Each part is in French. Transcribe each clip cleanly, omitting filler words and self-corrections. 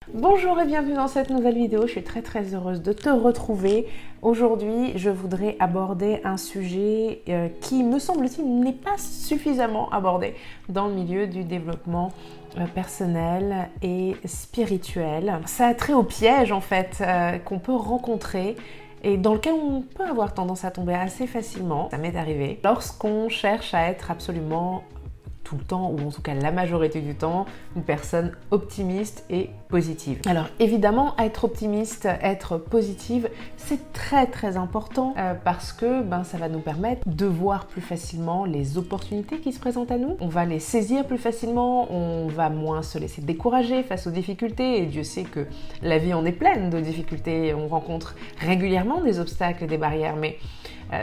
Bonjour et bienvenue dans cette nouvelle vidéo, je suis très heureuse de te retrouver. Aujourd'hui, je voudrais aborder un sujet qui, me semble-t-il, n'est pas suffisamment abordé dans le milieu du développement personnel et spirituel. Ça a trait au piège en fait qu'on peut rencontrer et dans lequel on peut avoir tendance à tomber assez facilement. Ça m'est arrivé lorsqu'on cherche à être absolument tout le temps, ou en tout cas la majorité du temps, une personne optimiste et positive. Alors évidemment, être optimiste, être positive, c'est très important parce que ça va nous permettre de voir plus facilement les opportunités qui se présentent à nous. On va les saisir plus facilement, on va moins se laisser décourager face aux difficultés, et Dieu sait que la vie en est pleine de difficultés, on rencontre régulièrement des obstacles, des barrières, mais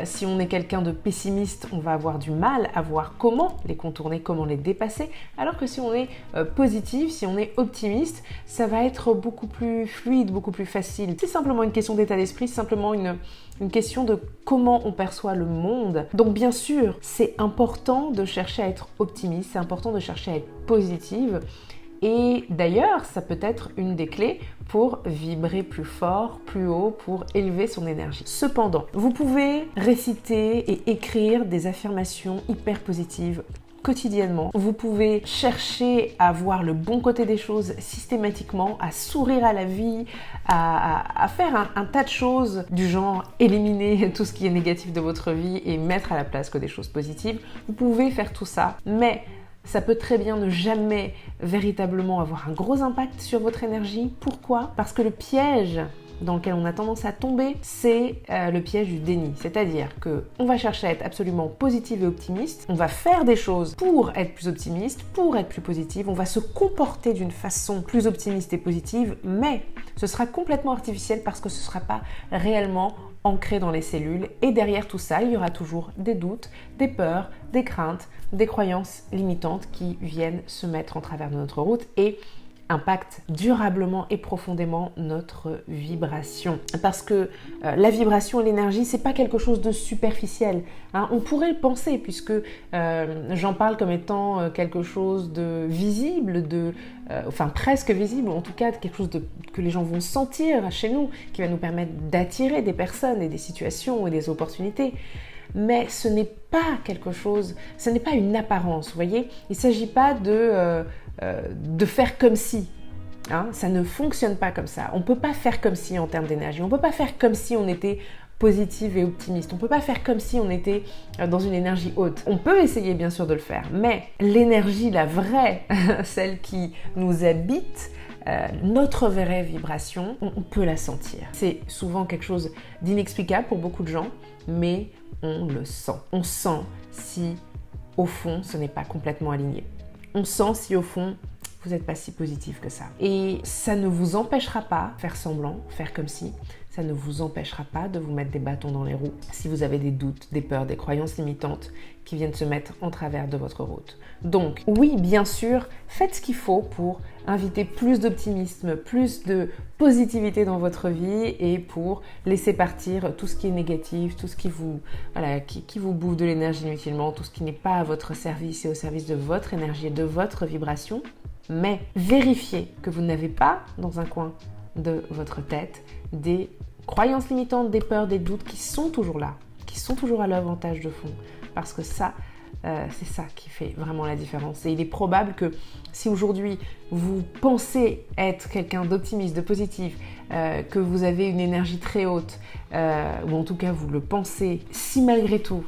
si on est quelqu'un de pessimiste, on va avoir du mal à voir comment les contourner, comment les dépasser, alors que si on est positif, si on est optimiste, ça va être beaucoup plus fluide, beaucoup plus facile. C'est simplement une question d'état d'esprit, c'est simplement une question de comment on perçoit le monde. Donc bien sûr, c'est important de chercher à être optimiste, c'est important de chercher à être positive. Et d'ailleurs, ça peut être une des clés pour vibrer plus fort, plus haut, pour élever son énergie. Cependant, vous pouvez réciter et écrire des affirmations hyper positives quotidiennement. Vous pouvez chercher à voir le bon côté des choses systématiquement, à sourire à la vie, à faire un tas de choses du genre éliminer tout ce qui est négatif de votre vie et mettre à la place que des choses positives. Vous pouvez faire tout ça, mais ça peut très bien ne jamais véritablement avoir un gros impact sur votre énergie. Pourquoi ? Parce que le piège dans lequel on a tendance à tomber, c'est le piège du déni. C'est-à-dire qu'on va chercher à être absolument positive et optimiste, on va faire des choses pour être plus optimiste, pour être plus positive, on va se comporter d'une façon plus optimiste et positive, mais ce sera complètement artificiel parce que ce ne sera pas réellement ancré dans les cellules, et derrière tout ça, il y aura toujours des doutes, des peurs, des craintes, des croyances limitantes qui viennent se mettre en travers de notre route et impactent durablement et profondément notre vibration. Parce que la vibration et l'énergie, c'est pas quelque chose de superficiel, hein. On pourrait le penser, puisque j'en parle comme étant quelque chose de visible, enfin presque visible, en tout cas quelque chose que les gens vont sentir chez nous, qui va nous permettre d'attirer des personnes et des situations et des opportunités. Mais ce n'est pas quelque chose, ce n'est pas une apparence, vous voyez. Il ne s'agit pas de faire comme si, hein, ça ne fonctionne pas comme ça. On ne peut pas faire comme si en termes d'énergie, on ne peut pas faire comme si on était positive et optimiste, on ne peut pas faire comme si on était dans une énergie haute. On peut essayer bien sûr de le faire, mais l'énergie, la vraie, celle qui nous habite, notre vraie vibration, on peut la sentir. C'est souvent quelque chose d'inexplicable pour beaucoup de gens, mais on le sent. On sent si au fond ce n'est pas complètement aligné. On sent si au fond vous n'êtes pas si positif que ça. Et ça ne vous empêchera pas de faire semblant, faire comme si. Ça ne vous empêchera pas de vous mettre des bâtons dans les roues si vous avez des doutes, des peurs, des croyances limitantes qui viennent se mettre en travers de votre route. Donc oui, bien sûr, faites ce qu'il faut pour inviter plus d'optimisme, plus de positivité dans votre vie et pour laisser partir tout ce qui est négatif, tout ce qui vous, qui vous bouffe de l'énergie inutilement, tout ce qui n'est pas à votre service et au service de votre énergie et de votre vibration. Mais vérifiez que vous n'avez pas dans un coin de votre tête des croyances limitantes, des peurs, des doutes qui sont toujours là, qui sont toujours à l'avantage de fond. Parce que ça, c'est ça qui fait vraiment la différence. Et il est probable que si aujourd'hui vous pensez être quelqu'un d'optimiste, de positif, que vous avez une énergie très haute, ou en tout cas vous le pensez, si malgré tout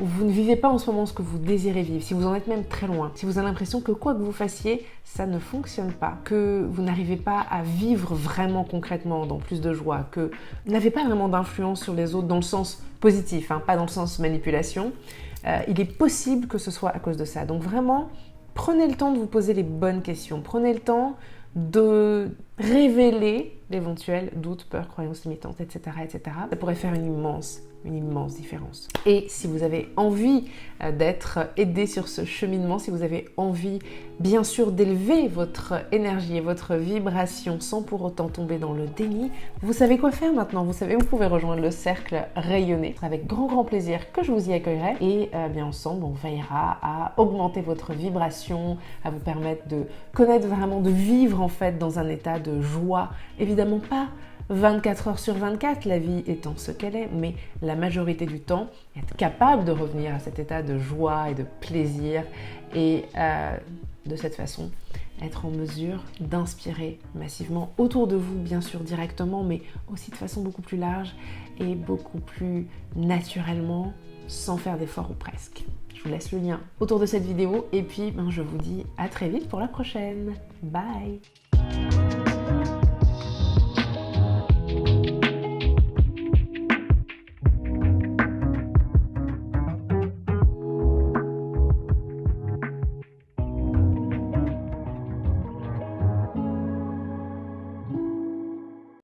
vous ne vivez pas en ce moment ce que vous désirez vivre, si vous en êtes même très loin, si vous avez l'impression que quoi que vous fassiez, ça ne fonctionne pas, que vous n'arrivez pas à vivre vraiment concrètement dans plus de joie, que vous n'avez pas vraiment d'influence sur les autres dans le sens positif, hein, pas dans le sens manipulation, il est possible que ce soit à cause de ça. Donc vraiment, prenez le temps de vous poser les bonnes questions, prenez le temps de révéler d'éventuels doutes, peurs, croyances limitantes, etc., etc. Ça pourrait faire une immense une immense différence. Et si vous avez envie d'être aidé sur ce cheminement, si vous avez envie bien sûr d'élever votre énergie et votre vibration sans pour autant tomber dans le déni, vous savez quoi faire maintenant. Vous savez, vous pouvez rejoindre le cercle rayonné. Avec grand plaisir que je vous y accueillerai et bien ensemble on veillera à augmenter votre vibration, à vous permettre de connaître vraiment, de vivre en fait dans un état de joie. Évidemment pas 24 heures sur 24, la vie étant ce qu'elle est, mais la majorité du temps, être capable de revenir à cet état de joie et de plaisir et de cette façon, être en mesure d'inspirer massivement autour de vous, bien sûr directement, mais aussi de façon beaucoup plus large et beaucoup plus naturellement, sans faire d'effort ou presque. Je vous laisse le lien autour de cette vidéo et puis je vous dis à très vite pour la prochaine. Bye!